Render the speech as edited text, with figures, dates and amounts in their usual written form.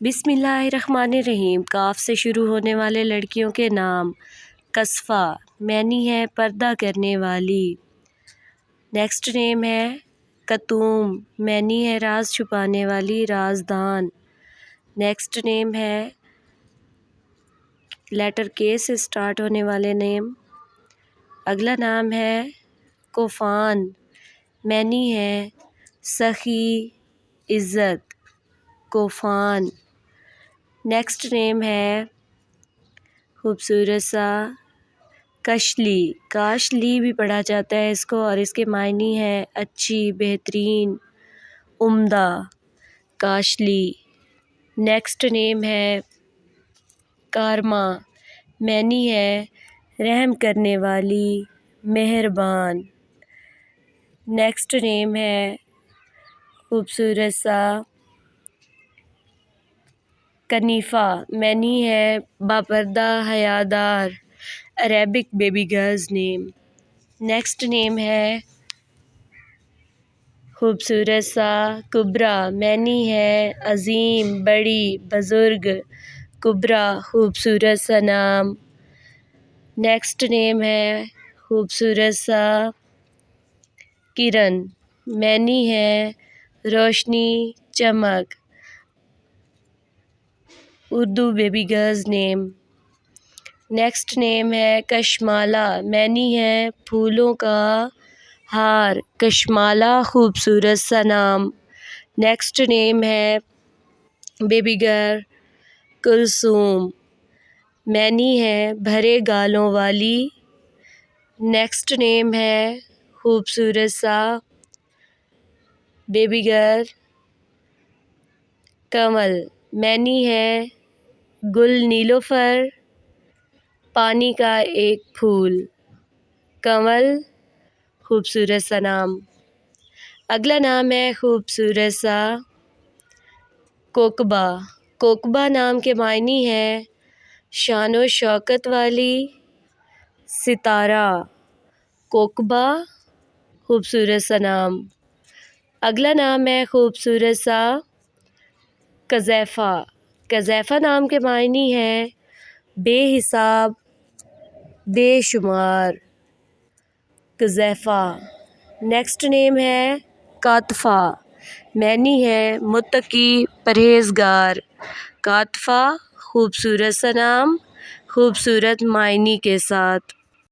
बिस्मिल्लाहिर्रहमानिर्रहीम। काफ से शुरू होने वाले लड़कियों के नाम। कस्फा मैनी है पर्दा करने वाली। नेक्स्ट नेम है कतूम, मैनी है राज छुपाने वाली, राजदान। नेक्स्ट नेम है लेटर के से स्टार्ट होने वाले नेम। अगला नाम है कोफान, मैनी है सखी, इज़्ज़त, कोफान। नेक्स्ट नेम है खूबसूरत सा कशली, काशली भी पढ़ा जाता है इसको, और इसके मायने हैं अच्छी, बेहतरीन, उम्दा, काशली। नेक्स्ट नेम है कारमा, मैनी है रहम करने वाली, मेहरबान। नेक्स्ट नेम है खूबसूरत सा कनीफ़ा, मैनी है बापर्दा, हयादार, Arabic baby girls name. Next name है खूबसूरत सा कुबरा, मैनी है अज़ीम, बड़ी, बुज़ुर्ग, कुबरा खूबसूरत सा नाम। नेक्स्ट नेम है खूबसूरत सा किरण, मैनी है रोशनी, चमक, Urdu baby girls name. Next name है कशमाला, मैनी है फूलों का हार, कशमाला खूबसूरत सा नाम। नेक्स्ट नेम है बेबी गर्ल कुलसूम, मैनी है भरे गालों वाली। नेक्स्ट नेम है खूबसूरत सा बेबी गर्ल कमल, मैनी है गुल नीलोफर, पानी का एक फूल, कमल खूबसूरत सा नाम। अगला नाम है खूबसूरत सा कोकबा, कोकबा नाम के मायने हैं शान व शौकत वाली, सितारा, कोकबा खूबसूरत सा नाम। अगला नाम है खूबसूरत सा कज़ैफ़ा, कज़ैफ़ा नाम के मायने हैं बेहिसाब, बेशुमार, कज़ैफ़ा। नेक्स्ट नेम है कातफ़ा, मैनी है मुत्तकी, परहेज़गार, कातफ़ा खूबसूरत सा नाम, खूबसूरत मायने के साथ।